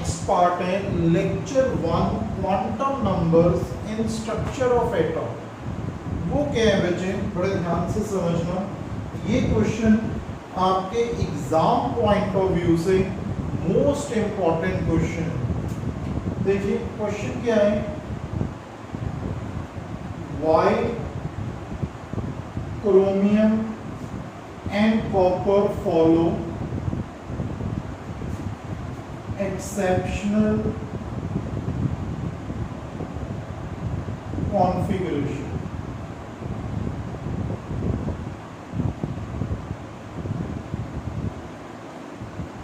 Next part है lecture 1 quantum numbers in structure of atom. वो क्या है बच्चे, बड़े ध्यान से समझना। ये क्वेश्चन आपके एग्जाम पॉइंट ऑफ व्यू से मोस्ट इंपॉर्टेंट क्वेश्चन। देखिए क्वेश्चन क्या है, why chromium and copper follow exceptional configuration।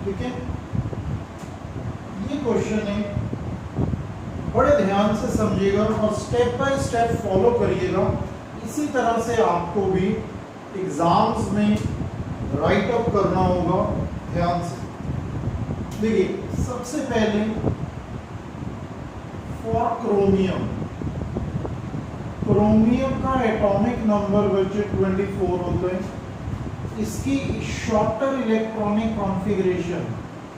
ठीक है, ये क्वेश्चन है, बड़े ध्यान से समझिएगा और स्टेप बाय स्टेप फॉलो करिएगा। इसी तरह से आपको भी एग्जाम्स में राइट अप करना होगा। ध्यान से देखिए, सबसे पहले फॉर क्रोमियम, क्रोमियम का एटॉमिक नंबर बच्चे 24 होता है। इसकी शॉर्टर इलेक्ट्रॉनिक कॉन्फ़िगरेशन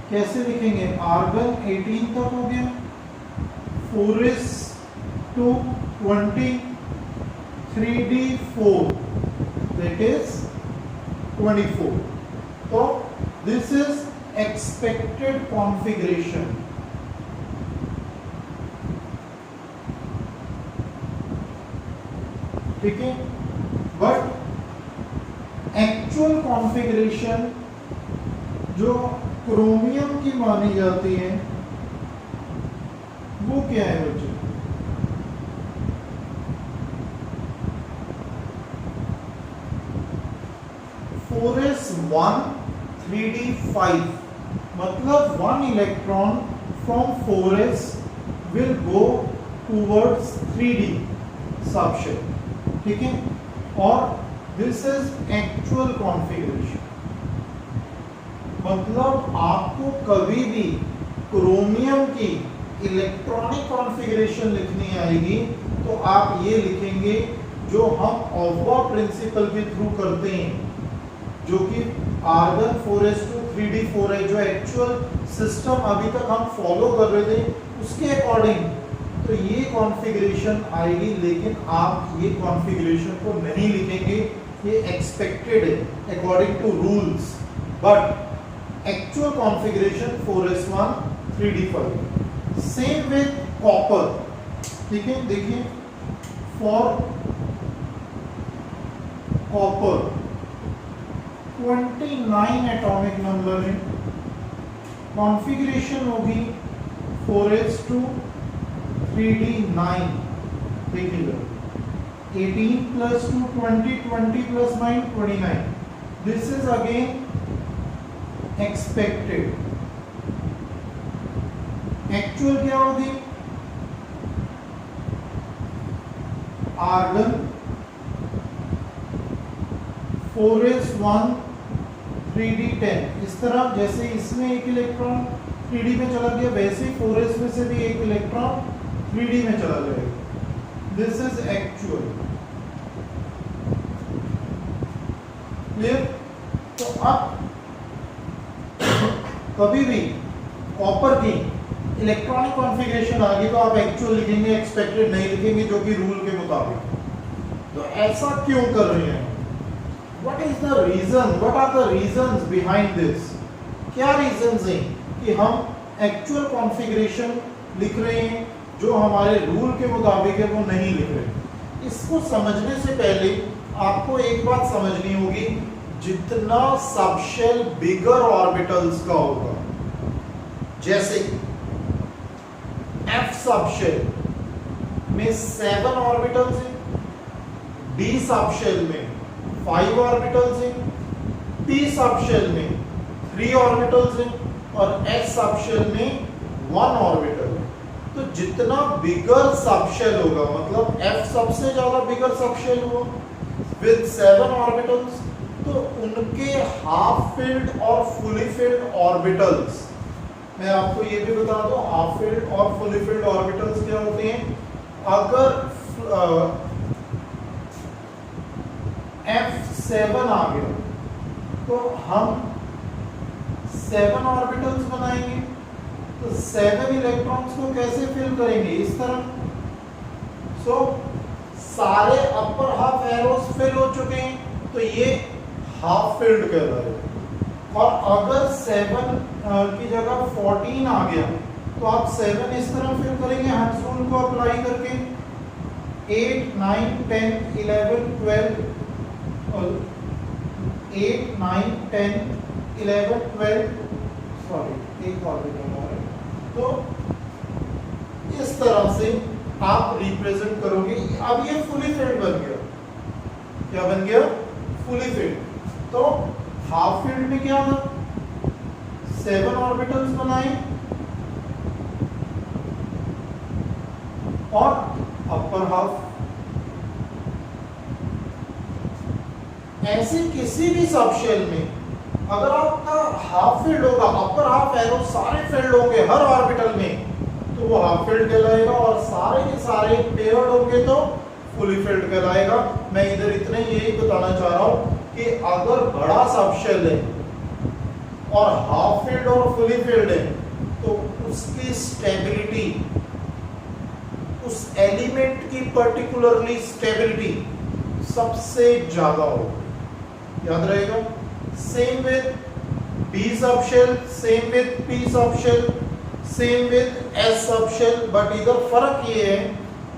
कैसे लिखेंगे, आर्गन 18 तक हो गया, 4s2 20 3d4 that is 24। तो दिस इज expected configuration। ठीक है, बट एक्चुअल कॉन्फ़िगरेशन जो क्रोमियम की मानी जाती है वो क्या है बच्चे, (4s1 3d5) मतलब 1 electron from 4s will go towards 3d subshell. ठीक है, और दिस इज एक्चुअल कॉन्फ़िगरेशन। मतलब आपको कभी भी क्रोमियम की इलेक्ट्रॉनिक कॉन्फ़िगरेशन लिखनी आएगी तो आप ये लिखेंगे जो हम ऑव्वा प्रिंसिपल के थ्रू करते हैं, जो कि आर्गन 4s2 3d4 है, जो एक्चुअल सिस्टम अभी तक हम फॉलो कर रहे थे उसके अकॉर्डिंग तो ये कॉन्फ़िगरेशन आएगी। लेकिन आप ये कॉन्फ़िगरेशन को नहीं लिखेंगे, ये एक्सपेक्टेड है according to rules, but actual configuration 4s1 3d5। Same with copper. ठीक है, देखिए फॉर कॉपर 29 एटॉमिक नंबर है, कॉन्फ़िगरेशन होगी 4s2 3d9। देखिएगा 18 + 2 20 20 + 9 29। This is again expected. Actual क्या होगी, आर्गन 4s1 3d10। इस तरह जैसे इसमें एक इलेक्ट्रॉन 3d में चला गया, वैसे ही 4s में से भी एक इलेक्ट्रॉन 3d में चला जाएगा। This is actual. क्लियर? तो अब कभी भी कॉपर की इलेक्ट्रॉनिक कॉन्फ़िगरेशन आ गई तो आप एक्चुअल लिखेंगे, एक्सपेक्टेड नहीं लिखेंगे, जो कि रूल के मुताबिक। तो ऐसा क्यों कर रहे हैं? What is the reason? What are the reasons behind this? क्या reasons हैं कि हम एक्चुअल कॉन्फ़िगरेशन लिख रहे हैं जो हमारे रूल के मुताबिक है वो नहीं लिख रहे? इसको समझने से पहले आपको एक बात समझनी होगी, जितना सबशेल बिगर ऑर्बिटल्स का होगा, जैसे F सबशेल में 7 ऑर्बिटल्स हैं, D सबशेल में 5 ऑर्बिटल्स हैं, P सबशेल में 3 ऑर्बिटल्स हैं और S सबशेल में 1 ऑर्बिटल है। तो जितना बिगर सबशेल होगा, मतलब F सबसे ज्यादा बिगर सबशेल हुआ विद 7 ऑर्बिटल्स, तो उनके हाफ फिल्ड और फुली फिल्ड ऑर्बिटल्स, मैं आपको ये भी बता दूं हाफ फिल्ड और फुली फिल्ड ऑर्बिटल्स क्या होते हैं। अगर F7 आ गया तो हम 7 ऑर्बिटल्स बनाएंगे, तो 7 इलेक्ट्रॉन्स को कैसे फिल करेंगे, इस तरह। सो सारे अपर हाफ एरोस फिल हो चुके हैं, तो ये हाफ फिल्ड कहलाएगा। और अगर 7 की जगह 14 आ गया तो आप 7 इस तरह फिल करेंगे हंस रूल को अप्लाई करके। 8 9 10 11 12 8 9 10 11 12 सॉरी एक ऑर्बिटल और है, तो इस तरह से आप रिप्रेजेंट करोगे। अब ये फुली फिल्ड बन गया। क्या बन गया? Fully filled. तो हाफ फील्ड में क्या था, 7 ऑर्बिटल्स बनाए और अपर हाफ। ऐसे किसी भी सबशेल में अगर आपका हाफ फील्ड होगा, अपर हाफ एरो सारे फील्ड होंगे हर ऑर्बिटल में, तो वो हाफ फील्ड कहलाएगा। और सारे के सारे पेयर्ड होंगे तो फुली फील्ड कहलाएगा। मैं इधर इतना यही बताना चाह रहा हूं कि अगर बड़ा सबशेल है और हाफ फील्ड और फुली फील्ड है तो उसकी स्टेबिलिटी, उस एलिमेंट की पर्टिकुलरली स्टेबिलिटी सबसे ज्यादा होगी। याद रहेगा। Same with B subshell, same with P subshell, same with S subshell. But इधर फर्क ये है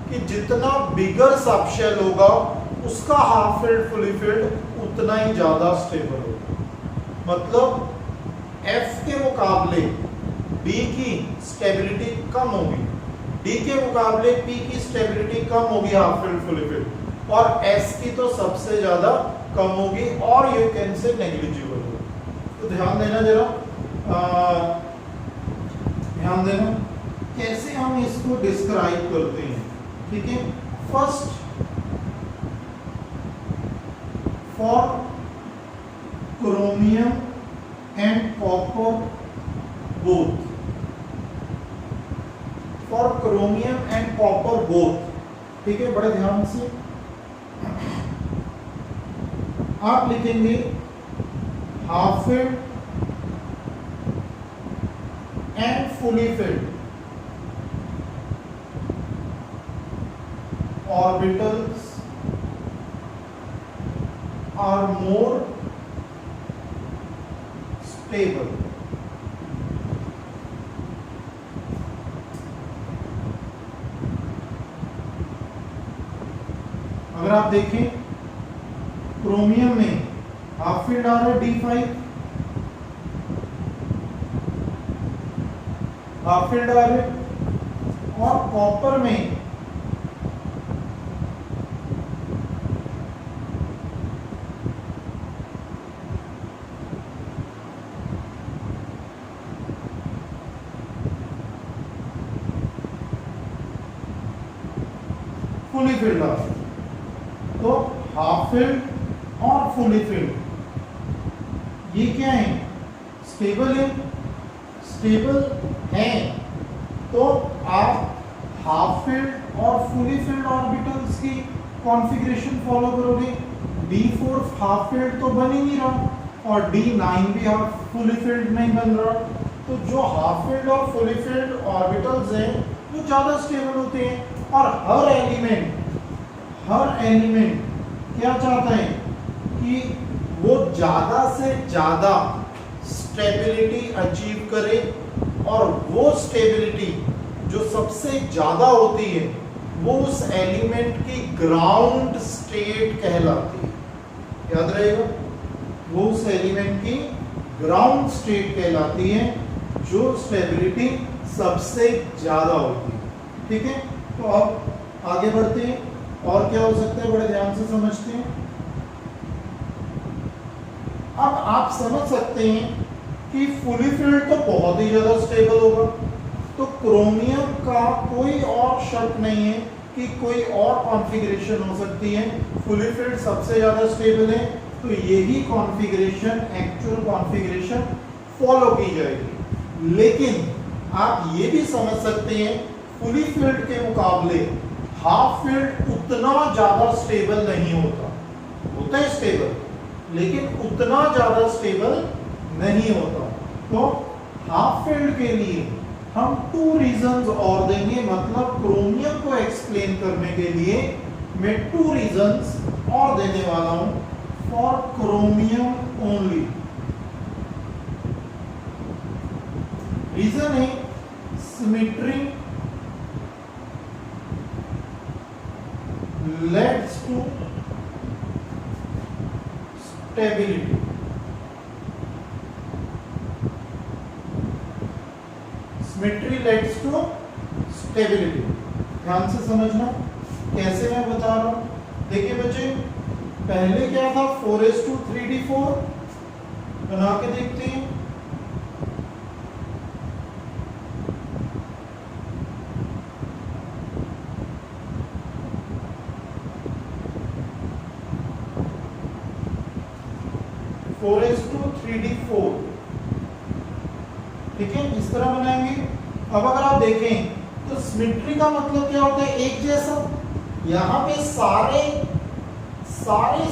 कि जितना बिगर सबशेल होगा उसका हाफ फील्ड फुली फील्ड उतना ही ज्यादा स्टेबल होगा। मतलब एफ के मुकाबले बी की स्टेबिलिटी कम होगी, डी के मुकाबले पी की स्टेबिलिटी कम होगी हाफ फील्ड फुली फील्ड, और एस की तो सबसे ज्यादा कम होगी और यू कैन से नेग्लिजिबल होगी। तो ध्यान देना जरा, ध्यान देना कैसे हम इसको डिस्क्राइब करते हैं। ठीक है, first for chromium and copper both, for chromium and copper both. ठीक है, बड़े ध्यान से आप लिखेंगे half field and fully field orbitals are more stable. अगर आप देखें क्रोमियम में हाफ फील्ड आ रहा है D5, हाफ फील्ड आ रहे, और कॉपर में फुली फील्ड आ रहा। तो हाफ फील्ड और फुली फील्ड ये क्या है, स्टेबल है, स्टेबल है। तो आप हाफ फील्ड और फुली फील्ड ऑर्बिटल्स की कॉन्फ़िगरेशन फॉलो करोगे। D4 हाफ फील्ड तो बन ही नहीं रहा और D9 भी हाफ फुली फील्ड नहीं बन रहा। तो जो हाफ फील्ड और फुली फील्ड ऑर्बिटल्स हैं वो ज्यादा स्टेबल होते हैं। और हर एलिमेंट क्या चाहता है कि वो ज्यादा से ज्यादा स्टेबिलिटी अचीव करे, और वो स्टेबिलिटी जो सबसे ज्यादा होती है वो उस एलिमेंट की ग्राउंड स्टेट कहलाती है। याद रहेगा, वो उस एलिमेंट की ग्राउंड स्टेट कहलाती है जो स्टेबिलिटी सबसे ज्यादा होती है। ठीक है, तो अब आगे बढ़ते हैं और क्या हो सकता है, बड़े ध्यान से समझते हैं। अब आप समझ सकते हैं कि फुली फील्ड तो बहुत ही ज्यादा स्टेबल होगा, तो क्रोमियम का कोई और शर्त नहीं है कि कोई और कॉन्फ़िगरेशन हो सकती है। फुली फील्ड सबसे ज्यादा स्टेबल है, तो यही कॉन्फ़िगरेशन एक्चुअल कॉन्फ़िगरेशन फॉलो की जाएगी। लेकिन आप ये भी समझ सकते हैं फुली फील्ड के मुकाबले हाफ फील्ड उतना ज्यादा स्टेबल नहीं होता, होता है स्टेबल लेकिन उतना ज्यादा स्टेबल नहीं होता। तो हाफ फील्ड के लिए हम 2 रीजंस और देंगे, मतलब क्रोमियम को एक्सप्लेन करने के लिए मैं 2 रीजंस और देने वाला हूं फॉर क्रोमियम ओनली। रीजन है symmetry leads to stability। Symmetry leads to stability। ध्यान से समझना कैसे मैं बता रहा हूं। देखिए बच्चे, पहले क्या था 4:3D4 बना के देखते हैं। ठीक है, इस तरह बनाएंगे। अब अगर आप देखें तो सिमेट्री का मतलब क्या होता है, एक जैसा। यहाँ पे सारे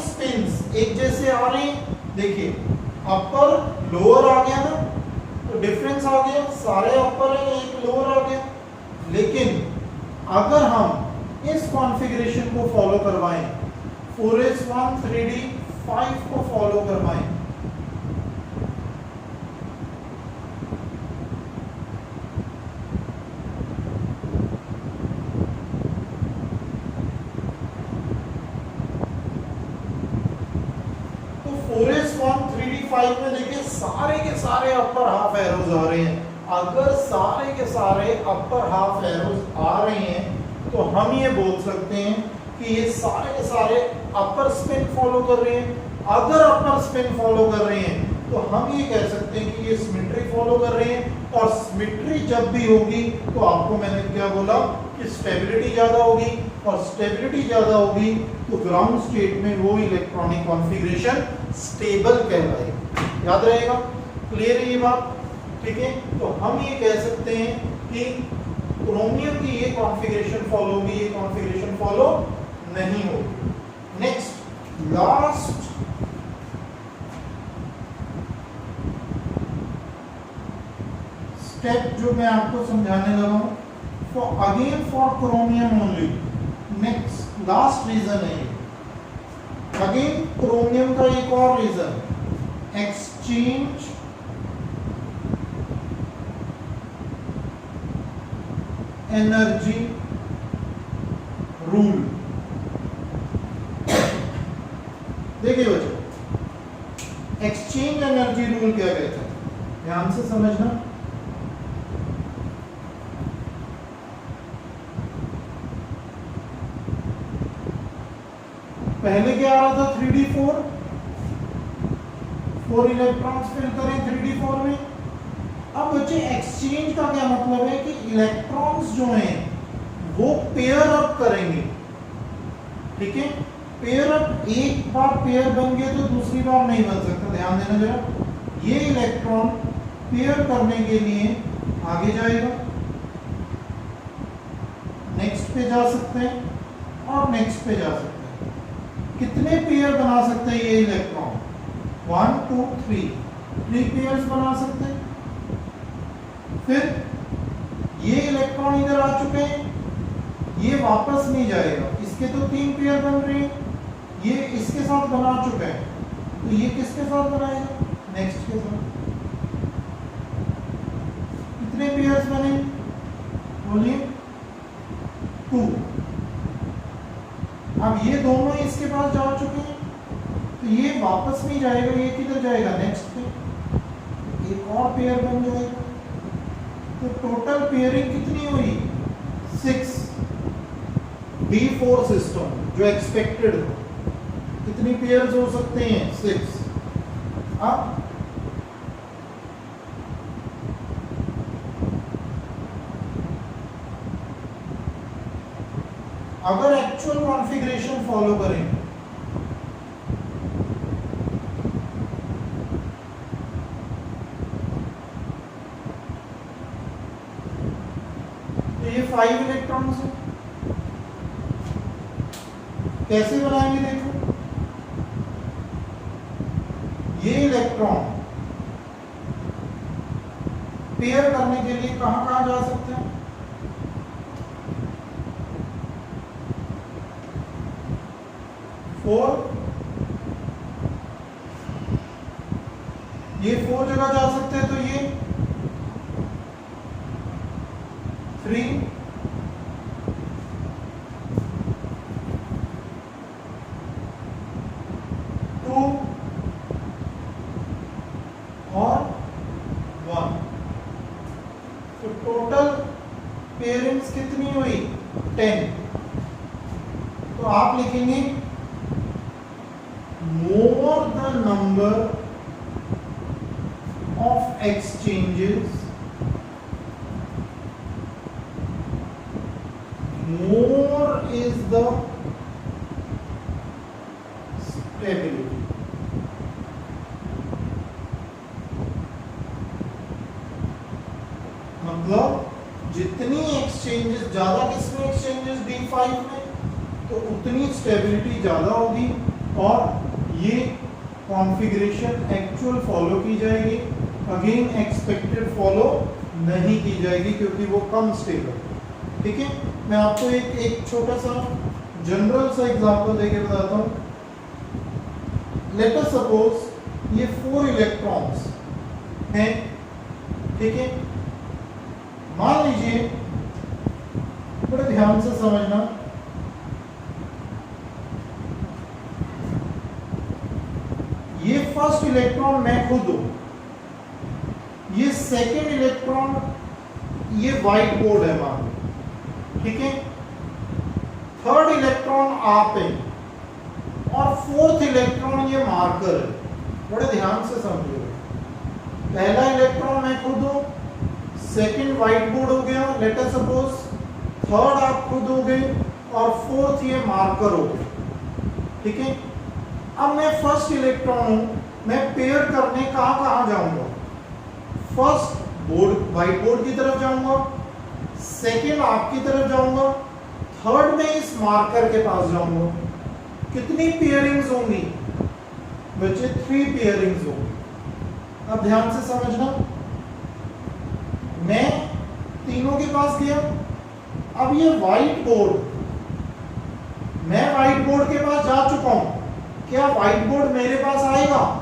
स्पिन्स एक जैसे आ रहे हैं। देखिए अपर लोअर आ गया ना, तो डिफरेंस आ गया, सारे अपर है, एक लोअर आ गया। लेकिन अगर हम इस कॉन्फ़िगरेशन को फॉलो करवाएं, 4s1 3d5 को फॉलो करवाएं, तो 4s1 3d5 में देखिए सारे के सारे अपर हाफ एरोज आ रहे हैं। अगर सारे के सारे अपर हाफ एरोज आ रहे हैं तो हम ये बोल सकते हैं कि ये सारे के सारे अपर स्पिन फॉलो कर रहे हैं। अगर अपर स्पिन फॉलो कर रहे हैं तो हम ये कह सकते हैं कि ये सिमेट्री फॉलो कर रहे हैं। और सिमेट्री जब भी होगी तो आपको मैंने क्या बोला कि स्टेबिलिटी ज्यादा होगी, और स्टेबिलिटी ज्यादा होगी तो ग्राउंड स्टेट में वो इलेक्ट्रॉनिक कॉन्फ़िगरेशन स्टेबल कहलाएगी। याद रहेगा? क्लियर है ये बात? ठीक है, तो हम ये कह सकते हैं कि क्रोमियम की ये कॉन्फ़िगरेशन फॉलो होगी, ये कॉन्फ़िगरेशन फॉलो नहीं होगी। नेक्स्ट लास्ट स्टेप जो मैं आपको समझाने लगा हूं, for chromium only. Next last reason है अगेन क्रोमियम का एक और रीजन, एक्सचेंज एनर्जी रूल। देखिए बच्चों, एक्सचेंज एनर्जी रूल क्या कहता है, ध्यान से समझना। पहले क्या आ रहा था 3d4, 4 इलेक्ट्रॉन्स फिल करें 3d4 में। अब बच्चे एक्सचेंज का क्या मतलब है कि इलेक्ट्रॉन्स जो हैं वो पेयर अप करेंगे। ठीक है, पेयर अप, एक बार पेयर बन गए तो दूसरी बार नहीं बन सकता। ध्यान देना जरा, ये इलेक्ट्रॉन पेयर करने के लिए आगे जाएगा, नेक्स्ट पे जा सकते हैं और नेक्स्ट पे जा सकते हैं। कितने पेयर बना सकते हैं ये इलेक्ट्रॉन? 1 2 3 पेयर्स बना सकते हैं। फिर ये इलेक्ट्रॉन इधर आ चुके हैं, ये वापस नहीं जाएगा, इसके तो 3 पेयर बन रहे हैं, ये इसके साथ बना चुका है, तो ये किसके साथ बनाएगा? नेक्स्ट के साथ। कितने पेयर्स बने? बोलिए 2। अब ये दोनों इसके पास जा चुके हैं, तो ये वापस नहीं जाएगा, ये किधर जाएगा? नेक्स्ट पे, एक और पेयर बन जाएगा। तो टोटल पेयरिंग कितनी हुई? 6। D4 सिस्टम जो एक्सपेक्टेड हो, कितनी पेयर्स हो सकते हैं? 6। अब अगर एक्चुअल कॉन्फ़िगरेशन फॉलो करें तो ये 5 इलेक्ट्रॉन्स हैं। कैसे बनाएंगे? देखो, ये इलेक्ट्रॉन पेयर करने के लिए कहां कहां जा 4, ये 4 जगह जा सकते हैं, तो ये 3, 2 और 1। तो टोटल पेरेंट्स कितनी हुई? 10। तो आप लिखेंगे more the number of exchanges, more is the stability. मतलब जितनी एक्सचेंजेस ज्यादा, किसमें एक्सचेंजेस? D5 में, तो उतनी स्टेबिलिटी ज्यादा होगी और ये कॉन्फ़िगरेशन एक्चुअल फॉलो की जाएगी, अगेन एक्सपेक्टेड फॉलो नहीं की जाएगी क्योंकि वो कम स्टेबल। ठीक है, मैं आपको एक छोटा सा जनरल सा एग्जांपल देके बताता हूँ। लेट अस सपोज ये 4 इलेक्ट्रॉन्स हैं, ठीक है। मान लीजिए, बड़े ध्यान से समझना, ये फर्स्ट इलेक्ट्रॉन मैं खुद हूं, ये सेकेंड इलेक्ट्रॉन ये व्हाइट बोर्ड है मान, ठीक है। थर्ड इलेक्ट्रॉन आप है और फोर्थ इलेक्ट्रॉन ये मार्कर है। बड़े ध्यान से समझिए, पहला इलेक्ट्रॉन मैं खुद हूं, सेकेंड व्हाइट बोर्ड हो गया, लेट अस सपोज, थर्ड आप खुद हो गए और फोर्थ ये मार्कर हो गए, ठीक है। अब मैं फर्स्ट इलेक्ट्रॉन हूं, मैं पेयर करने कहां जाऊंगा? फर्स्ट बोर्ड व्हाइट बोर्ड की तरफ जाऊंगा, सेकेंड आपकी तरफ जाऊंगा, थर्ड में इस मार्कर के पास जाऊंगा। कितनी पेयरिंग्स होंगी बच्चे? 3 पेयरिंग्स होंगी। अब ध्यान से समझना, मैं तीनों के पास गया, अब ये व्हाइट बोर्ड, मैं व्हाइट बोर्ड के पास जा चुका हूं, क्या व्हाइट बोर्ड मेरे पास आएगा?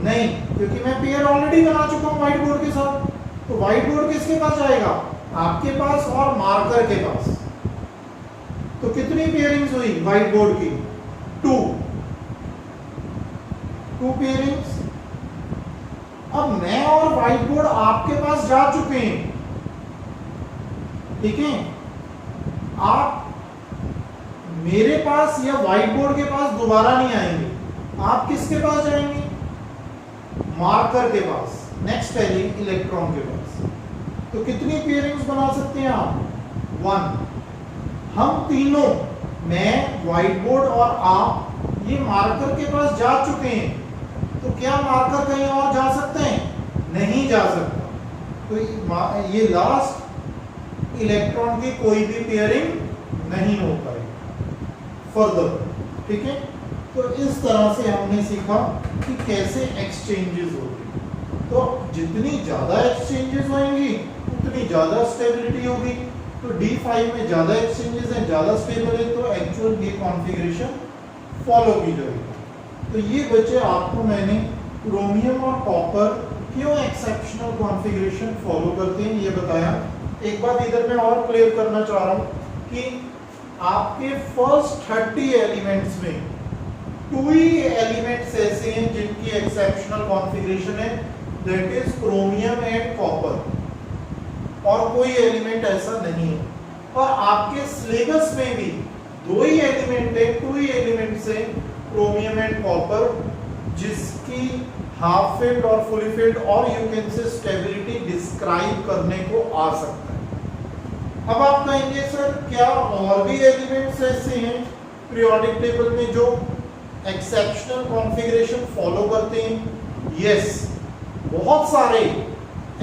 नहीं, क्योंकि मैं पेयर ऑलरेडी बना चुका हूं व्हाइट बोर्ड के साथ। तो व्हाइट बोर्ड किसके पास जाएगा? आपके पास और मार्कर के पास। तो कितनी पेयरिंग्स हुई व्हाइट बोर्ड की? 2 पेयरिंग्स। अब मैं और व्हाइट बोर्ड आपके पास जा चुके हैं, ठीक है। आप मेरे पास या व्हाइट बोर्ड के पास दोबारा नहीं आएंगे, आप किसके पास जाएंगे? मार्कर के पास, नेक्स्ट इलेक्ट्रॉन के पास। तो कितनी पेयरिंग्स बना सकते हैं आप? 1। हम तीनों, मैं, व्हाइट बोर्ड और आप, ये मार्कर के पास जा चुके हैं। तो क्या मार्कर कहीं और जा सकते हैं? नहीं जा सकता। तो ये लास्ट इलेक्ट्रॉन की कोई भी पेयरिंग नहीं हो पाएगी फर्दर, ठीक है। तो इस तरह से हमने सीखा कि कैसे एक्सचेंजेस होगी। तो जितनी ज्यादा एक्सचेंजेस होंगी उतनी ज्यादा स्टेबिलिटी होगी। तो D5 में ज्यादा एक्सचेंजेस हैं, ज्यादा स्टेबल है, तो एक्चुअल ये कॉन्फ़िगरेशन फॉलो की जाएगी। तो ये बच्चे आपको मैंने क्रोमियम और कॉपर क्यों एक्सेप्शनल कॉन्फ़िगरेशन फॉलो करते हैं ये बताया। एक बात इधर मैं और क्लियर करना चाह रहा हूँ कि आपके फर्स्ट 30 एलिमेंट्स में 2 ही एलिमेंट्स ऐसे हैं जिनकी एक्सेप्शनल कॉन्फ़िगरेशन है, that is chromium and copper, और कोई एलिमेंट ऐसा नहीं है। और आपके सिलेबस में भी 2 ही एलिमेंट है, 2 ही एलिमेंट्स है, क्रोमियम एंड कॉपर, जिसकी हाफ फिल्ड और फुली फिल्ड और you can say stability describe करने को आ सकता है। अब आप कहेंगे सर क्या और भी एलिमेंट्स ऐसे हैं पीरियोडिक टेबल में जो एक्सेप्शनल कॉन्फ़िगरेशन फॉलो करते हैं? यस, बहुत सारे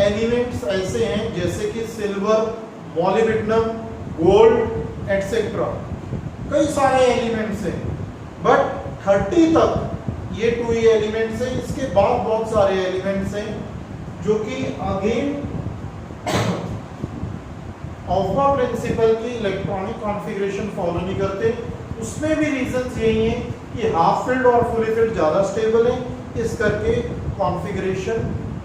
एलिमेंट्स ऐसे हैं जैसे कि सिल्वर, मॉलिब्डेनम, गोल्ड एटसेट्रा, कई सारे एलिमेंट्स हैं। बट 30 तक ये 2 ही एलिमेंट्स हैं। इसके बाद बहुत सारे एलिमेंट्स हैं जो कि अगेन ऑल्फा प्रिंसिपल की इलेक्ट्रॉनिक कॉन्फ़िगरेशन फॉलो नहीं करते, उसमें भी रीजंस यही है कि हाफ फिल्ड और फुली फिल्ड ज़्यादा स्टेबल है, इस करके कॉन्फ़िगरेशन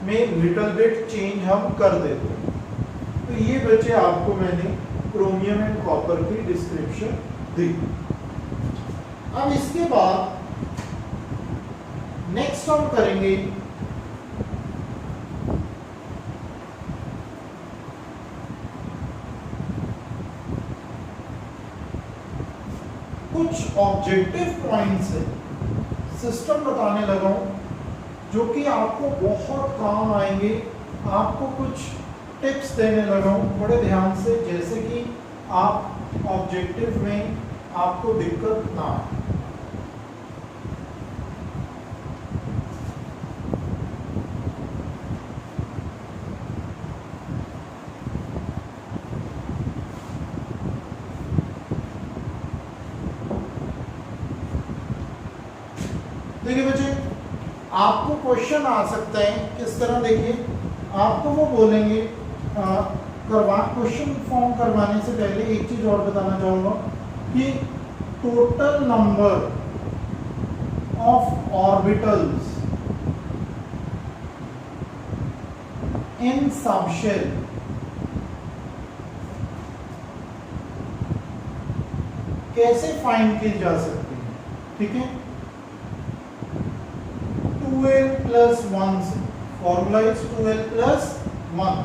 में लिटिल बिट चेंज हम कर देते हैं। तो ये बच्चे आपको मैंने क्रोमियम एंड कॉपर की डिस्क्रिप्शन दी। अब इसके बाद नेक्स्ट हम करेंगे कुछ ऑब्जेक्टिव पॉइंट्स है, सिस्टम बताने लगा हूं जो कि आपको बहुत काम आएंगे। आपको कुछ टिप्स देने लगा हूं बड़े ध्यान से, जैसे कि आप ऑब्जेक्टिव में आपको दिक्कत ना आए। देखिए बच्चे, आपको क्वेश्चन आ सकता है किस तरह, देखिए आपको वो बोलेंगे क्वेश्चन फॉर्म करवाने से पहले एक चीज और बताना चाहूंगा कि total number of orbitals in subshell कैसे फाइंड की जा सकती है, ठीक है। 2l plus 1 से फॉर्मूला इज 2l plus 1।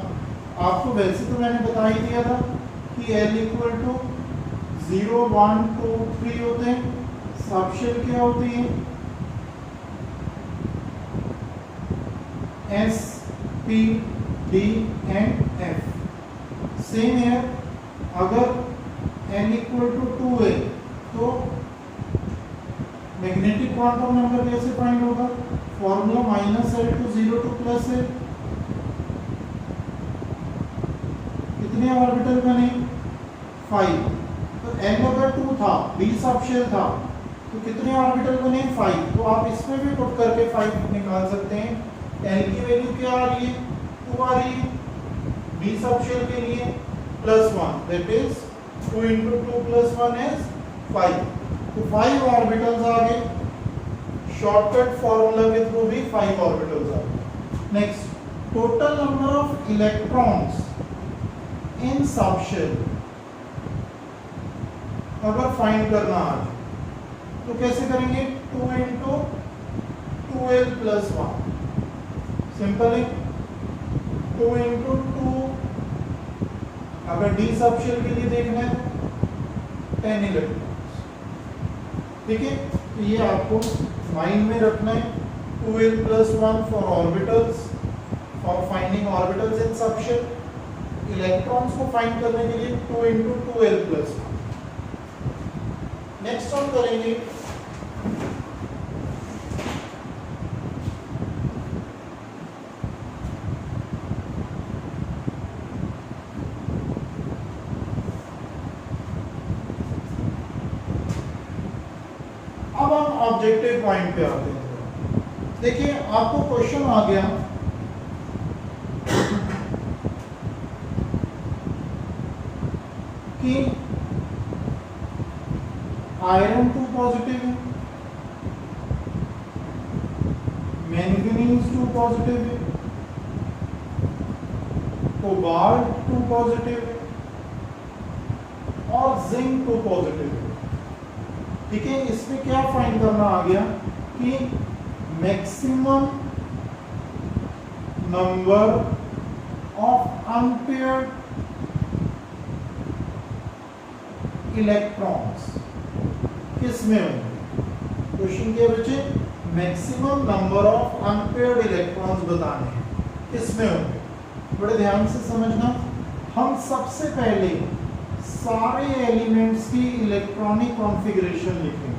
आपको वैसे तो मैंने बता ही दिया था कि l इक्वल टू 0 1 2 3 होते हैं, सबशेल क्या होती है S P D and F। Same है, अगर n इक्वल टू 2 है तो मैग्नेटिक क्वांटम नंबर कैसे फाइंड होगा, formula -l to 0 to +l। कितने ऑर्बिटल बने, 5। तो n अगर 2 था, d सबशेल था, तो कितने ऑर्बिटल बने, 5। तो आप इसमें भी पुट करके 5 निकाल सकते हैं। l की वैल्यू क्या आ रही है, 2 आ रही है, d सबशेल के लिए +1, दैट इज 2 × 2 + 1 इज 5। तो 5 ऑर्बिटल्स आ गए, शॉर्टकट फॉर्मूला के थ्रू भी 5 ऑर्बिटल्स आ गए। Next, total number of electrons in subshell अगर फाइंड करना आज तो कैसे करेंगे, 2 × 2l + 1, सिंपल है। 2 × 2, अगर d सबशेल के लिए देखना है तो 10 इलेक्ट्रॉन्स, ठीक है। तो ये आपको माइंड में रखना है, 2l + 1 for orbitals, for finding orbitals in subshell. Electrons को फाइंड करने के लिए 2 × 2l + 1। नेक्स्ट हम करेंगे अब हम ऑब्जेक्टिव पॉइंट पे आते हैं। देखिए आपको क्वेश्चन आ गया कि आयरन 2 पॉजिटिव है, मैंगनीज 2 पॉजिटिव है, कोबाल्ट 2 पॉजिटिव है और जिंक 2 पॉजिटिव है, ठीक है। इसमें क्या फाइंड करना आ गया कि maximum number of unpaired electrons किस में होंगे। क्वेश्चन के बच्चे maximum number of unpaired electrons बताने हैं, किस में होंगे। बड़े ध्यान से समझना, हम सबसे पहले सारे एलिमेंट्स की इलेक्ट्रॉनिक कॉन्फ़िगरेशन लिखेंगे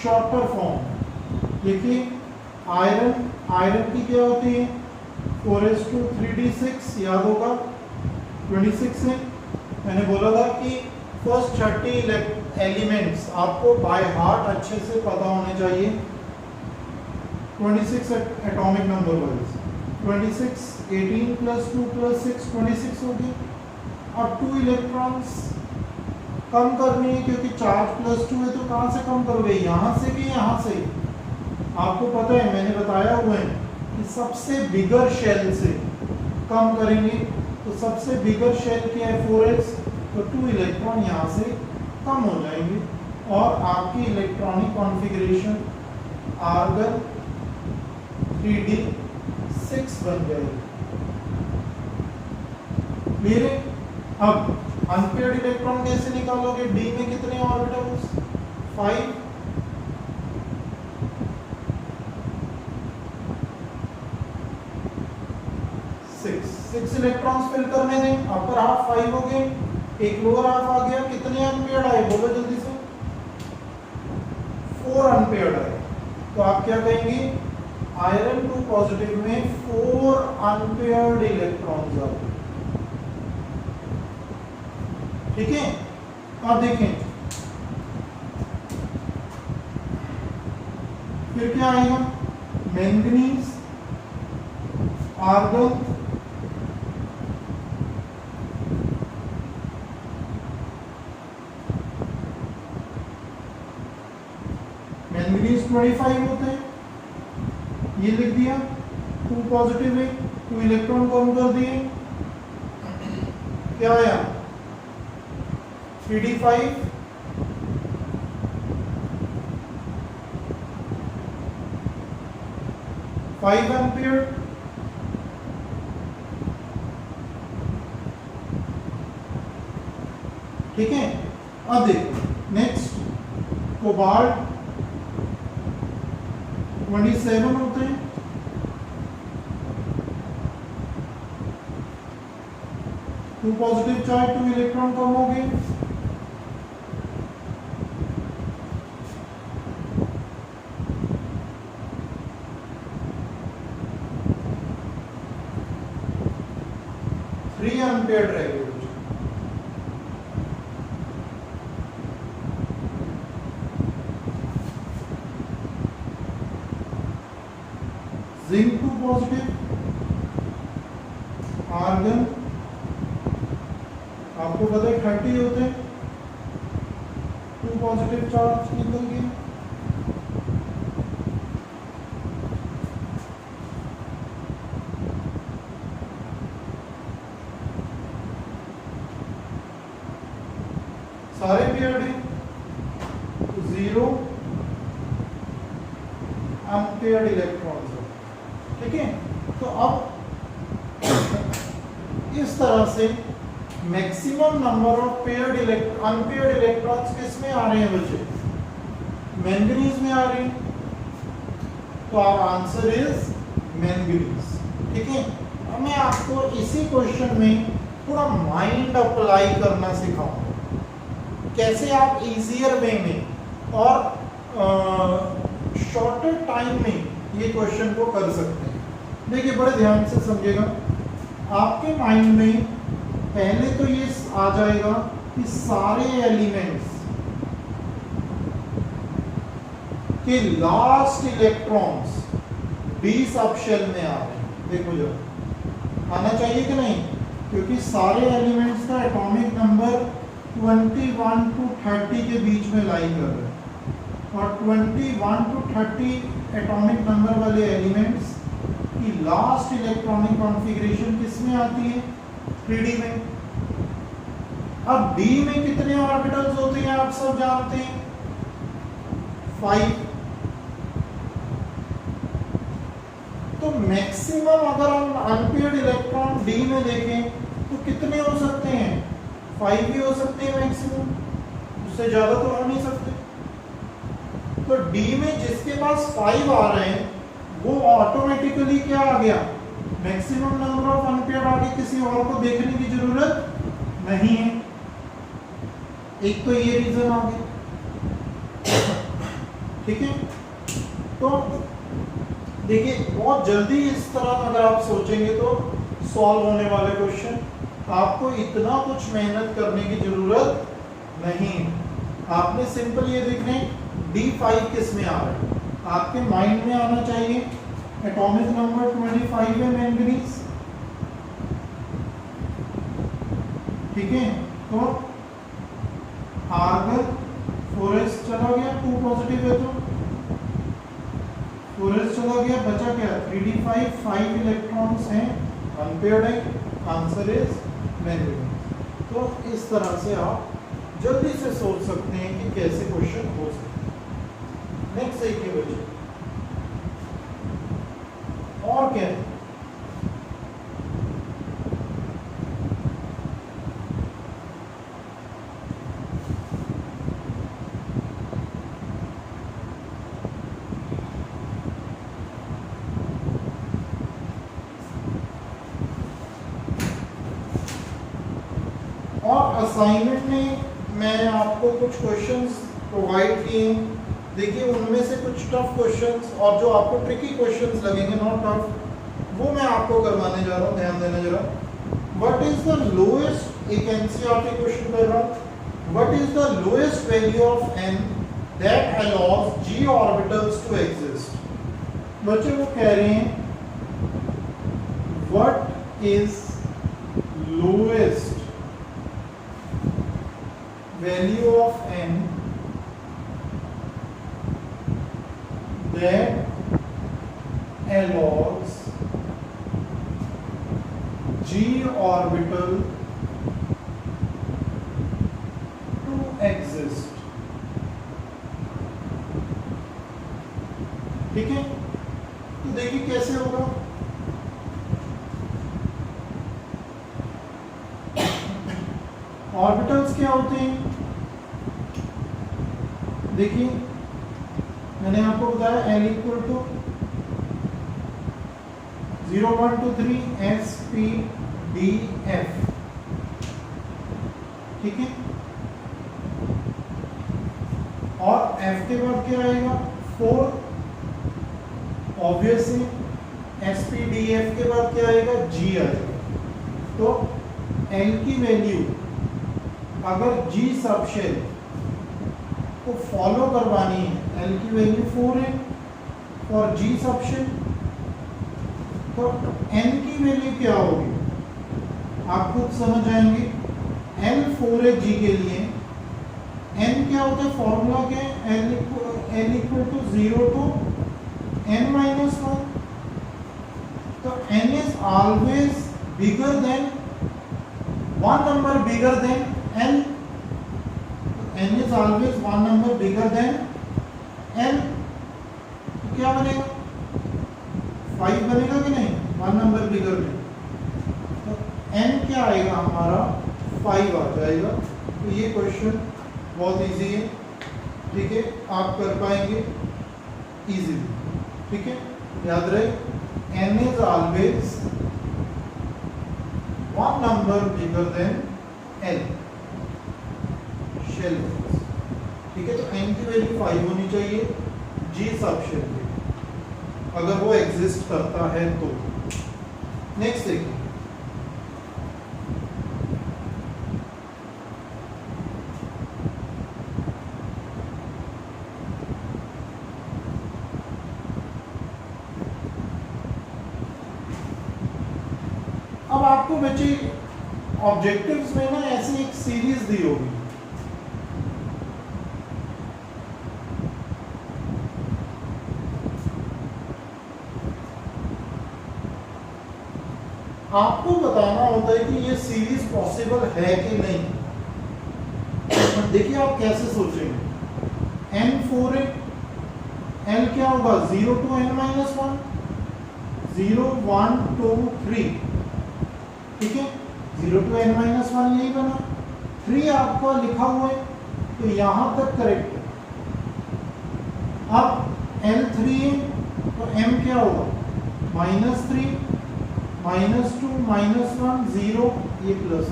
शॉर्टर फॉर्म। देखिए आयरन की क्या होती है, 4s2 3d6 याद होगा, 26 है। मैंने बोला था कि फर्स्ट 30 एलिमेंट्स आपको बाय हार्ट अच्छे से पता होने चाहिए। 26 एटॉमिक नंबर वाइज, 26 18 + 2 + 6 26 होगी। और 2 इलेक्ट्रॉन्स कम करनी है, क्योंकि चार्ज +2 है, तो कहाँ से कम करोगे, यहाँ से कि यहाँ से? आपको पता है, मैंने बताया हुआ है कि सबसे बिगर शेल से कम करेंगे। तो सबसे बिगर शेल क्या है, 4s, तो 2 इलेक्ट्रॉन यहाँ से कम हो जाएंगे और आपकी इलेक्ट्रॉनिक कॉन्फ़िगरेशन आर्गन 3d6 बन जाएगी। मेरे अब अनपेयर्ड इलेक्ट्रॉन कैसे निकालोगे? डी में कितने ऑर्बिटल्स? 5। सिक्स इलेक्ट्रॉन्स फिल करने दें। अपर हाफ 5 हो गए, एक लोअर हाफ आ गया। कितने अनपेयर्ड आए, बोलो जल्दी से? 4 अनपेयर्ड आए। तो आप क्या कहेंगे, आयरन 2 पॉजिटिव में 4 अनपेयर्ड इलेक्ट्रॉन्स आ गए। ठीक है, अब देखें फिर क्या आएगा, मैंगनीज आर्गन मैंगनीज 25 होते हैं, ये लिख दिया। 2 पॉजिटिव है, 2 इलेक्ट्रॉन कम कर दिए, क्या आया 3d5। Five ampere. ठीक है, अब देखो नेक्स्ट, कोबाल्ट 27 होते हैं, 2 पॉजिटिव चार्ज, 2 इलेक्ट्रॉन कम हो गए। अनपेयर्ड रह गए। जिंक 2 पॉजिटिव, आर्गन आपको पता है 30 होते हैं, 2 पॉजिटिव चार्ज निकल गए। सारे पेयर्ड हैं, 0 अनपेयर्ड इलेक्ट्रॉन्स है। ठीक है, तो अब इस तरह से maximum number of paired unpaired electrons किस में आ रहे हैं बच्चे? मैंगनीज में आ रहे हैं। तो आवर आंसर इज मैंगनीज। ठीक है, अब मैं आपको इसी क्वेश्चन में थोड़ा माइंड अप्लाई करना सिखाऊंगा, कैसे आप इजियर वे में और शॉर्टर टाइम में ये क्वेश्चन को कर सकते हैं। देखिए बड़े ध्यान से समझिएगा, आपके माइंड में पहले तो ये आ जाएगा कि सारे एलिमेंट्स के लास्ट इलेक्ट्रॉन्स डी सबशेल में आ रहे हैं। देखो जरा आना चाहिए कि नहीं, क्योंकि सारे एलिमेंट्स का एटॉमिक नंबर 21 to 30 के बीच में लाई कर रहे हैं और 21 to 30 एटॉमिक नंबर वाले एलिमेंट्स की लास्ट इलेक्ट्रॉनिक कॉन्फ़िगरेशन किस में आती है? 3D में। अब D में कितने ऑर्बिटल्स होते हैं आप सब जानते हैं, 5। तो मैक्सिमम अगर हम अनपेयर्ड इलेक्ट्रॉन D में देखें तो कितने हो सकते हैं? 5 भी हो सकते हैं मैक्सिमम, उससे ज्यादा तो हो नहीं सकते। तो D में जिसके पास 5 आ रहे हैं वो ऑटोमेटिकली क्या आ गया? मैक्सिमम नंबर ऑफ अनपेयर्ड आगे, किसी और को देखने की जरूरत नहीं है। एक तो ये रीजन आ गया। ठीक है, तो देखिए बहुत जल्दी इस तरह अगर आप सोचेंगे तो सॉल्व होने वाले क्वेश्चन, आपको इतना कुछ मेहनत करने की जरूरत नहीं। आपने सिंपल ये देखना है D5 किस में आ रहा है, आपके माइंड में आना चाहिए। एटॉमिक नंबर 25 है मैंगनीज। ठीक है, तो आर्गन 4s चला गया, 2 पॉजिटिव है तो 4s चला गया, बचा क्या 3d5, 5 इलेक्ट्रॉन्स हैं अनपेयर्ड है, आंसर इज मैंगनीज। तो इस तरह से आप जल्दी से सोच सकते हैं कि कैसे क्वेश्चन हो सकते हैं। नेक्स्ट देखिए बच्चे, और क्या है, और असाइनमेंट में मैं आपको कुछ क्वेश्चंस प्रोवाइड किए। देखिए उनमें से कुछ टफ क्वेश्चंस और जो आपको ट्रिकी क्वेश्चंस लगेंगे, नॉट टफ, वो मैं आपको करवाने जा रहा हूँ, ध्यान देना जरा। व्हाट इज द लोएस्ट, एक एनसीईआरटी क्वेश्चन कर रहा हूँ, what is the lowest value of n that allows g orbitals to exist. बच्चे वो कह रहे हैं what is lowest value of n that allows g orbital to exist। ठीक है, तो देखिए कैसे होगा। ऑर्बिटल्स क्या होते हैं, देखिए मैंने आपको बताया L equal to 0 1 2 3 S P D F, ठीक है, और F के बाद क्या आएगा 4, ऑब्वियस है, S P D F के बाद क्या आएगा G आएगा। तो L की वैल्यू अगर G सबशेल को फॉलो करवानी है, L की वैल्यू 4 है और G सबशेल, तो N की वैल्यू क्या होगी आप खुद समझ जाएंगे। L 4 है G के लिए, N क्या होता है, फॉर्मूला क्या है, L इक्वल टू 0 टू n माइनस 1। तो N is always bigger than one number bigger than L, n is always one number bigger than L, तो क्या बनेगा 5 बनेगा कि नहीं, वन नंबर बिगर में, तो n क्या आएगा हमारा 5 आ जाएगा। तो ये क्वेश्चन बहुत इजी है, ठीक है, आप कर पाएंगे इजीली, ठीक है, याद रहे n is always one number bigger than L shell, ठीक है। तो n की वैल्यू 5 होनी चाहिए G सब शेल की, अगर वो एग्जिस्ट करता है तो। नेक्स्ट देखिए, अब आपको बच्चे ऑब्जेक्टिव्स में ना ऐसी एक सीरीज दी होगी, आपको बताना होता है कि ये सीरीज पॉसिबल है कि नहीं। देखिए आप कैसे सोचेंगे, n 4 है, n क्या होगा 0 टू n माइनस 1, 0 1 2 3, ठीक है, 0 टू n माइनस 1 यही बना, 3 आपका लिखा हुआ है तो यहां तक करेक्ट है। अब l 3 है तो m क्या होगा -3 -2 -1 0, ये प्लस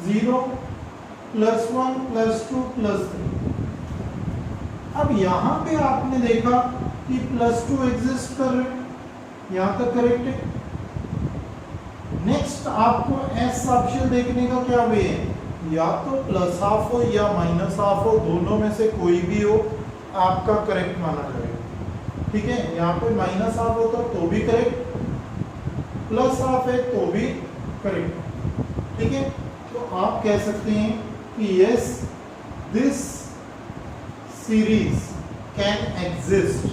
0 +1 +2 +3। अब यहाँ पे आपने देखा कि +2 एग्जिस्ट कर रहे, यहाँ तक करेक्ट है। नेक्स्ट आपको एस सबशेल देखने का क्या वे है, या तो +½ हो या -½ हो, दोनों में से कोई भी हो आपका करेक्ट माना जाएगा, ठीक है। यहाँ पे -½ होता तो भी करेक्ट, +½ है तो भी करेक्ट, ठीक है। तो आप कह सकते हैं कि yes this series can exist.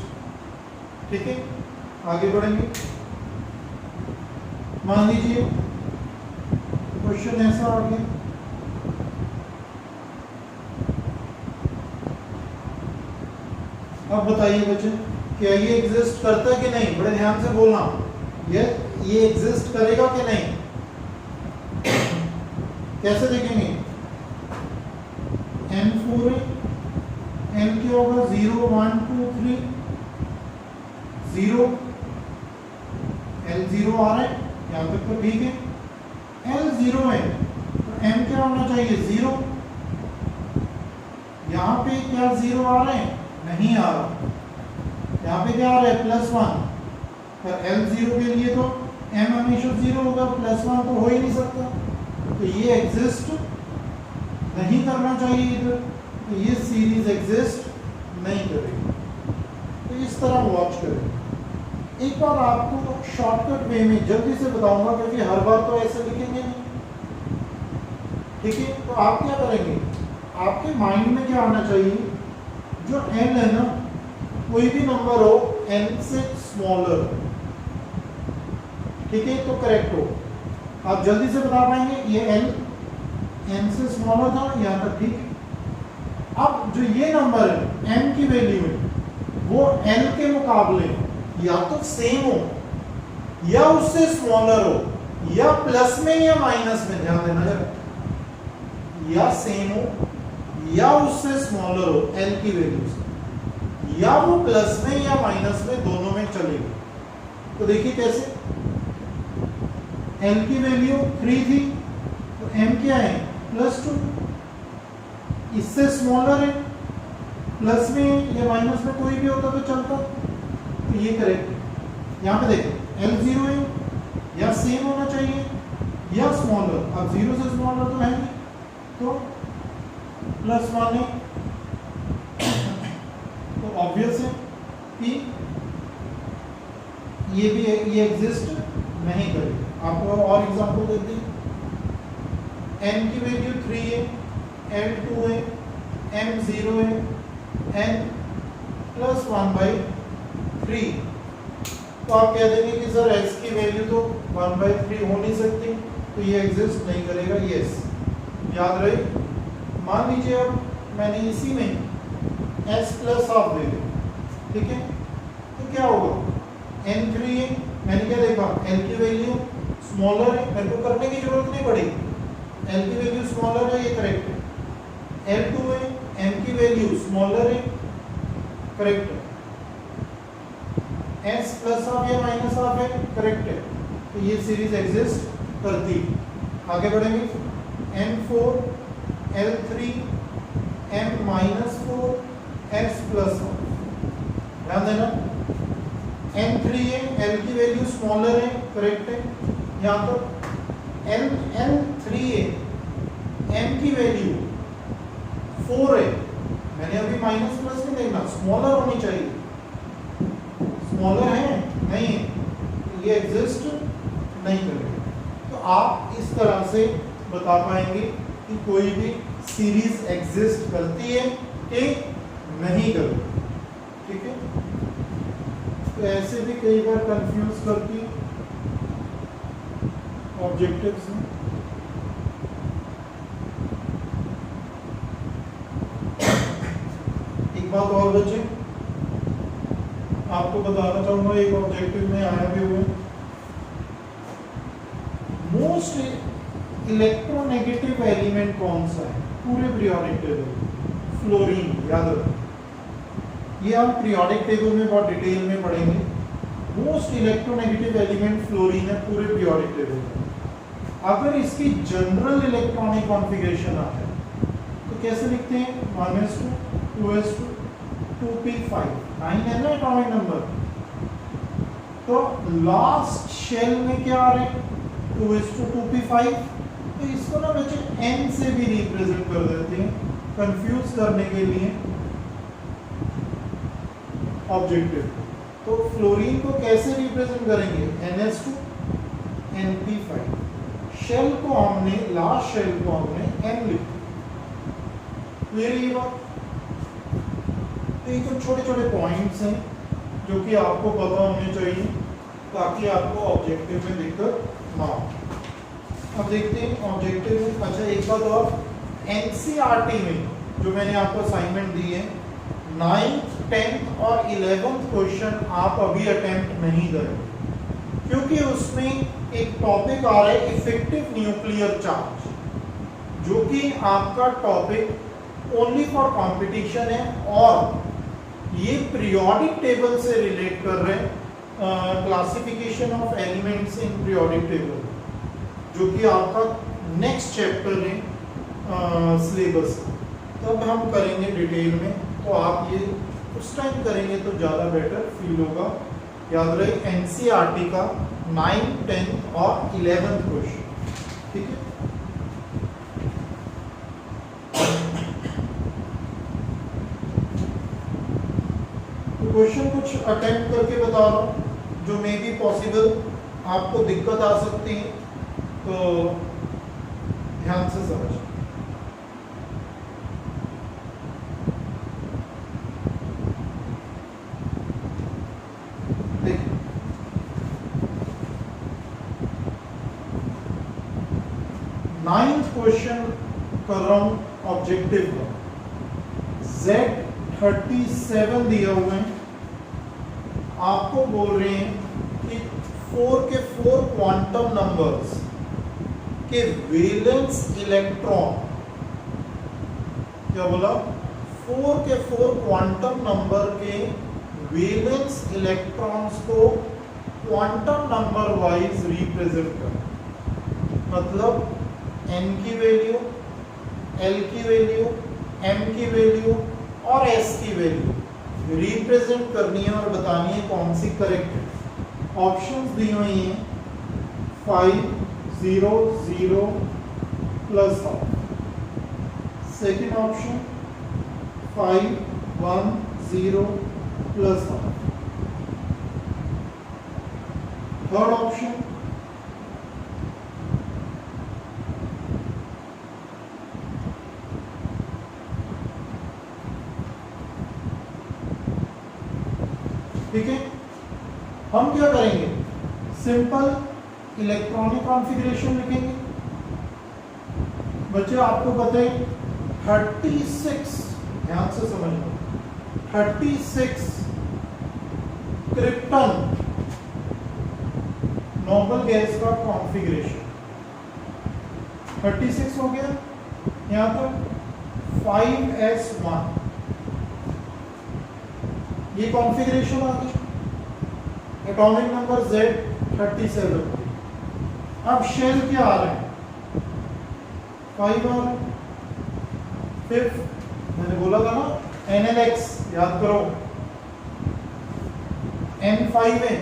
ठीक है, आगे बढ़ेंगे। मान लीजिए क्वेश्चन ऐसा आ गया, अब बताइए बच्चे, क्या ये एग्जिस्ट करता है कि नहीं? बड़े ध्यान से बोलना, ये एग्जिस्ट करेगा कि नहीं? कैसे देखेंगे? n4 है, n क्या होगा? 0 1 2 3 0, L0 आ रहा है, यहां तक तो ठीक है। L0 है तो m क्या होना चाहिए? 0। यहां पे क्या 0 आ रहे हैं? नहीं आ रहा। यहाँ पे क्या आ रहा है? +1। पर L0 के लिए तो m हमेशा 0 होगा, +1 तो हो ही नहीं सकता, तो ये एग्जिस्ट नहीं करना चाहिए इधर, तो ये सीरीज एग्जिस्ट नहीं करेगी। तो इस तरह वॉच करें। एक बार आपको शॉर्टकट वे में जल्दी से बताऊंगा, क्योंकि हर बार तो ऐसे लिखेंगे नहीं। ठीक है, तो आप क्या करेंगे? आपके माइंड में क्या आना चाहिए? जो n है ना, कोई भी नंबर हो n से स्मॉलर, ठीक है, तो करेक्ट हो। आप जल्दी से बता पाएंगे ये n से स्मॉलर था, यहां तक ठीक है। अब जो ये नंबर है m की वैल्यू है, वो n के मुकाबले या तो सेम हो या उससे स्मॉलर हो, या प्लस में या माइनस में, ध्यान देना जरा, या सेम हो या उससे स्मॉलर हो n की वैल्यू से, या वो प्लस में या माइनस में, दोनों में चलेगा। तो देखिए कैसे, n की वैल्यू 3 थी तो m क्या है? +2। इससे स्मॉलर है, प्लस में या माइनस में कोई भी होता तो चलता, तो ये करेक्ट है। यहाँ पे देखो L0 है, या सेम होना चाहिए या स्मॉलर। अब 0 से स्मॉलर तो है नहीं, तो +1 है, तो ऑब्वियस है कि ये एग्जिस्ट नहीं करेगा। आपको और एग्जांपल देते हैं। n की वैल्यू 3 है, L2 है, m0 है, n +1/3, तो आप कह देंगे कि सर s की वैल्यू तो 1/3 हो नहीं सकती, तो ये एग्जिस्ट नहीं करेगा। यस, याद रहे। मान लीजिए अब मैंने इसी में s +1/2 दे दिया, ठीक है, तो क्या होगा? n3 है, मैंने क्या देखा? n की वैल्यू स्मॉलर है, मेरे को करने की जरूरत नहीं पड़ी, n की वैल्यू स्मॉलर है, ये करेक्ट है। L2 है, m की वैल्यू स्मॉलर है, करेक्ट है। s +1/2 या -1/2 है, करेक्ट है। तो ये सीरीज एग्जिस्ट करती। आगे बढ़ेंगे। n4 L3 m-4 s +1, ध्यान देना। n3 है, l की वैल्यू स्मॉलर है, करेक्ट है। यहाँ पर n3 है, m की वैल्यू 4 है, मैंने अभी माइनस प्लस नहीं देखना, स्मॉलर होनी चाहिए, स्मॉलर है नहीं है, ये एग्जिस्ट नहीं करेगा। तो आप इस तरह से बता पाएंगे कि कोई भी सीरीज एग्जिस्ट करती है कि नहीं करती। ठीक है, तो ऐसे भी कई बार कंफ्यूज करती है ऑब्जेक्टिव्स में। एक बात और बच्चे आपको बताना चाहूंगा, एक ऑब्जेक्टिव में आया भी हुआ, मोस्ट इलेक्ट्रोनेगेटिव एलिमेंट कौन सा है पूरे पीरियोडिक टेबल? फ्लोरीन। याद रखो, ये हम पीरियोडिक टेबल में बहुत डिटेल में पढ़ेंगे। मोस्ट इलेक्ट्रोनेगेटिव एलिमेंट फ्लोरीन है पूरे पीरियोडिक टेबल में। अगर इसकी जनरल इलेक्ट्रॉनिक कॉन्फ़िगरेशन आता है तो कैसे लिखते हैं? 1s2 2s2 2p5, 9 है ना एटॉमिक नंबर। तो लास्ट शेल में क्या आ रहे हैं? 2s2 2p5। तो इसको ना बच्चे n से भी रिप्रेजेंट कर देते हैं कंफ्यूज करने के लिए ऑब्जेक्टिव। तो फ्लोरीन को कैसे रिप्रेजेंट करेंगे? ns2 np5। शेल को हमने, लास्ट शेल को हमने n लिखा। क्लियर ये बात? तो ये कुछ छोटे छोटे पॉइंट्स हैं जो कि आपको पता होने चाहिए ताकि आपको ऑब्जेक्टिव में दिक्कत ना हो। अब देखते हैं ऑब्जेक्टिव में। अच्छा एक बात और, एनसीईआरटी में जो मैंने आपको असाइनमेंट दी है 9th 10th और 11th क्वेश्चन आप अभी अटेम्प्ट नहीं करें, क्योंकि उसमें एक टॉपिक आ रहा है इफेक्टिव न्यूक्लियर चार्ज, जो कि आपका टॉपिक ओनली फॉर कंपटीशन है और ये पीरियोडिक टेबल से रिलेट कर रहे हैं, classification of elements in periodic table, जो कि आपका नेक्स्ट चैप्टर है सिलेबस। तब हम करेंगे डिटेल में, तो आप ये उस टाइम करेंगे तो ज़्यादा बेटर फील होगा। याद रहे एनसीईआरटी का 9th 10th और 11th क्वेश्चन, ठीक है। तो क्वेश्चन कुछ अटेम्प्ट करके बता रहा हूँ जो मे बी पॉसिबल आपको दिक्कत आ सकती है, तो ध्यान से समझ। देखिए 9th क्वेश्चन कर रहा हूं ऑब्जेक्टिव का। Z37 दिया हुआ है, आपको बोल रहे हैं कि 4 के 4 क्वांटम नंबर्स के वैलेंस इलेक्ट्रॉन, क्या बोला, 4 के 4 क्वांटम नंबर के वैलेंस इलेक्ट्रॉन्स को क्वांटम नंबर वाइज रिप्रेजेंट कर, मतलब n की वैल्यू, l की वैल्यू, m की वैल्यू और s की वैल्यू रिप्रेजेंट करनी है और बतानी है कौन सी करेक्ट है। ऑप्शंस दी हुई हैं 5 0 0 plus half, second option 5 1 0 plus half, third option ठीक है। हम क्या करेंगे, सिंपल इलेक्ट्रॉनिक कॉन्फ़िगरेशन लिखेंगे। बच्चे आपको पता है 36, ध्यान से समझना, 36 क्रिप्टन नोबल गैस का कॉन्फ़िगरेशन 36 हो गया। यहां तक 5s1 ये कॉन्फ़िगरेशन आ गई, एटॉमिक नंबर Z37। अब शेल क्या आ रहे हैं, 5 आ रहे, फिफ्थ मैंने बोला था ना NLX, याद करो N5 है,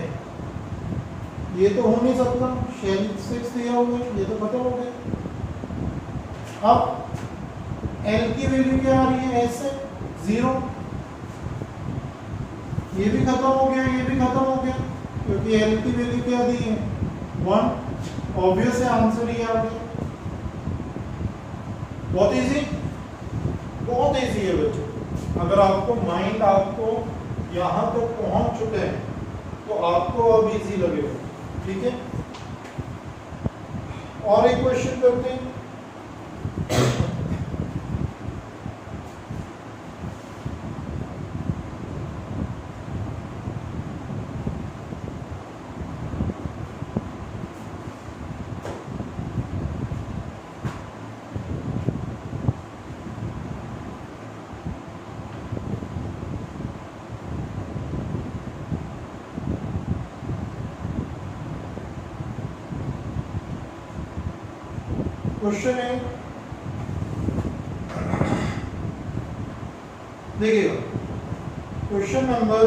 ये तो हो नहीं सकता, शेल 6 दिया हुआ है, ये तो खत्म हो गया। अब L की वैल्यू क्या आ रही है, S है 0, ये भी खत्म हो गया, ये भी खत्म हो गया, क्योंकि L की वैल्यू क्या दी है 1, ऑब्वियस है आंसर ही आ गया। बहुत इजी, बहुत इजी है बच्चों। अगर आपको माइंड आपको यहाँ तो पहुंच चुके हैं तो आपको अब इजी लगेगा, ठीक है। और एक क्वेश्चन करते हैं। क्वेश्चन है, देखिएगा क्वेश्चन नंबर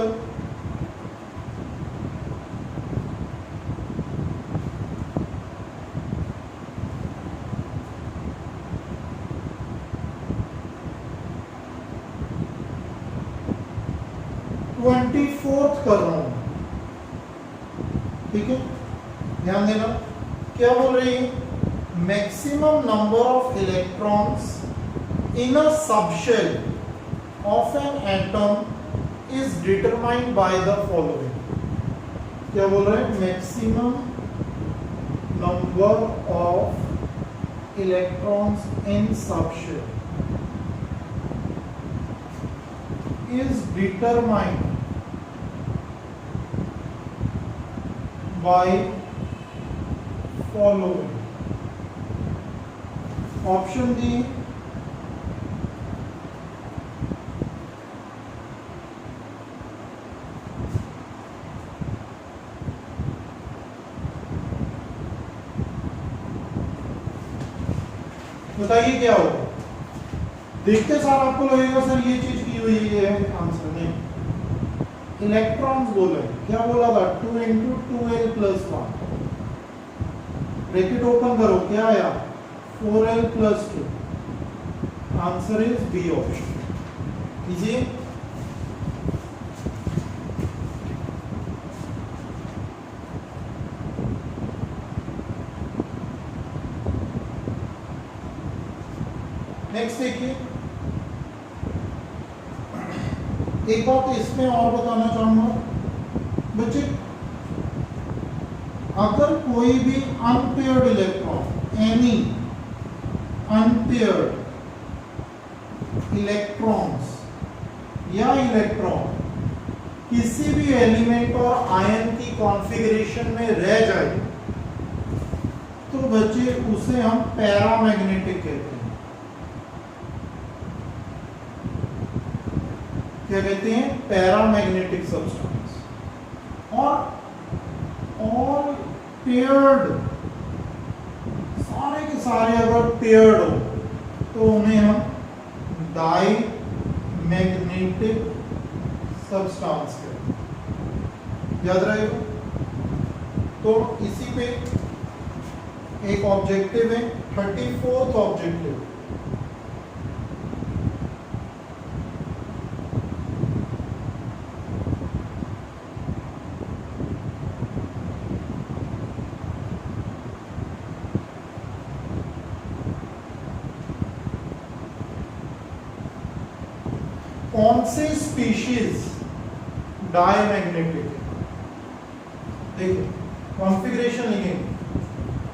24 कर रहा हूं, ठीक है। ध्यान देना क्या बोल रही है, maximum number of electrons in a subshell of an atom is determined by the following. क्या बोल रहे हैं? Maximum number of electrons in subshell is determined by following. Option D, बताइए क्या होगा? देखते सार आपको लगेगा सर ये चीज की हुई है, आंसर नहीं। इलेक्ट्रॉन्स बोले, क्या बोला था? 2 × 2l + 1, ब्रैकेट ओपन करो, क्या आया? 4l + 2। Answer is B option. कीजिए। नेक्स्ट देखिए, एक बात इसमें और बताना चाहूंगा बच्चे, अगर कोई भी unpaired electron, any unpaired electrons या इलेक्ट्रॉन किसी भी एलिमेंट और आयन की कॉन्फ़िगरेशन में रह जाए तो बच्चे उसे हम पैरामैग्नेटिक कहते हैं। क्या कहते हैं? Paramagnetic substance. और पेयर्ड, सारे के सारे अगर पेयर्ड हो तो उन्हें हम डाई मैग्नेटिक सब्सटेंस कहते हैं। याद रहेगा? तो इसी पे एक ऑब्जेक्टिव है, 34th ऑब्जेक्टिव। कौन से स्पीशीज डायमैग्नेटिक है? देखिए कॉन्फ़िगरेशन लिखेंगे।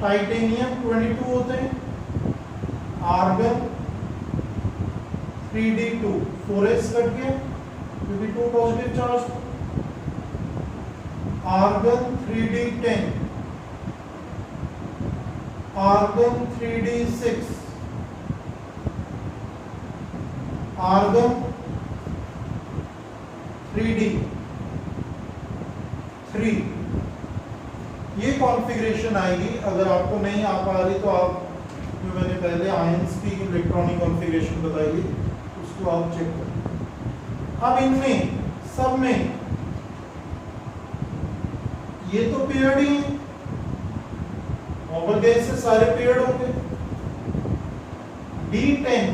टाइटेनियम 22 होते हैं, आर्गन 3d2, 4s कट गया क्योंकि 2 positive charge, argon 3d10, argon 3d6, argon 3d3। ये कॉन्फ़िगरेशन आएगी। अगर आपको नहीं आ पा रही तो आप, जो मैंने पहले आयंस की इलेक्ट्रॉनिक कॉन्फ़िगरेशन बताई है उसको आप चेक करें। अब इनमें सब में ये तो पेयर्ड ही है, नॉर्मल गैस से सारे पेयर्ड होंगे। D10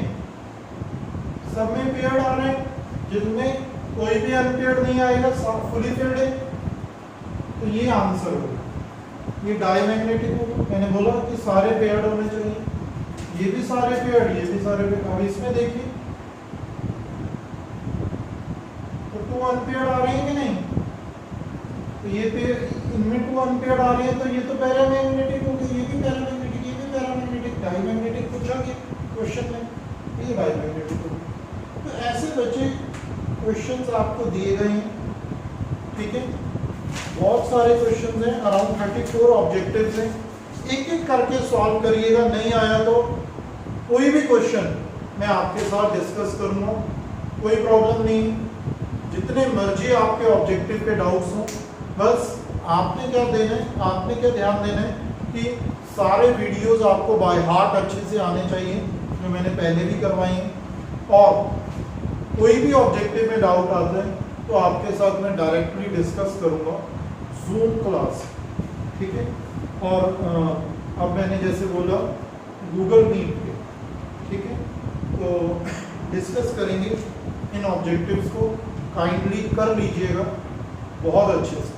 सब में पेयर्ड आ रहे हैं, जिनमें कोई भी अनपेयर्ड नहीं आएगा, सब फुली पेयर्ड है, तो ये आंसर होगा। ये डायमैग्नेटिक होगा। मैंने बोला कि सारे पेयर्ड होने चाहिए, ये भी सारे पेयर्ड, ये भी सारे पेयर्ड। अब इसमें देखिए तो 2 अनपेयर्ड आ रहे हैं कि नहीं? तो ये इनमें 2 अनपेयर्ड आ रहे हैं, तो ये तो पैरामैग्नेटिक हो गए, ये भी पैरामैग्नेटिक, ये भी पैरामैग्नेटिक। डायमैग्नेटिक पूछा गया क्वेश्चन में, ये डायमैग्नेटिक हो। तो ऐसे बच्चे क्वेश्चंस आपको दिए गए हैं, ठीक है? बहुत सारे क्वेश्चंस हैं, अराउंड 34 ऑब्जेक्टिव्स हैं। एक एक करके सॉल्व करिएगा। नहीं आया तो कोई भी क्वेश्चन मैं आपके साथ डिस्कस करूंगा, कोई प्रॉब्लम नहीं। जितने मर्जी आपके ऑब्जेक्टिव पे डाउट्स हों, बस आपने क्या देना है, आपने क्या ध्यान देना है कि सारे वीडियोस आपको बाय हार्ट अच्छे से आने चाहिए, जो मैंने पहले भी करवाई हैं। और कोई भी ऑब्जेक्टिव में डाउट आता है तो आपके साथ मैं डायरेक्टली डिस्कस करूंगा जूम क्लास, ठीक है? और अब मैंने जैसे बोला गूगल मीट पे, ठीक है? तो डिस्कस करेंगे इन ऑब्जेक्टिव्स को, काइंडली कर लीजिएगा बहुत अच्छे से।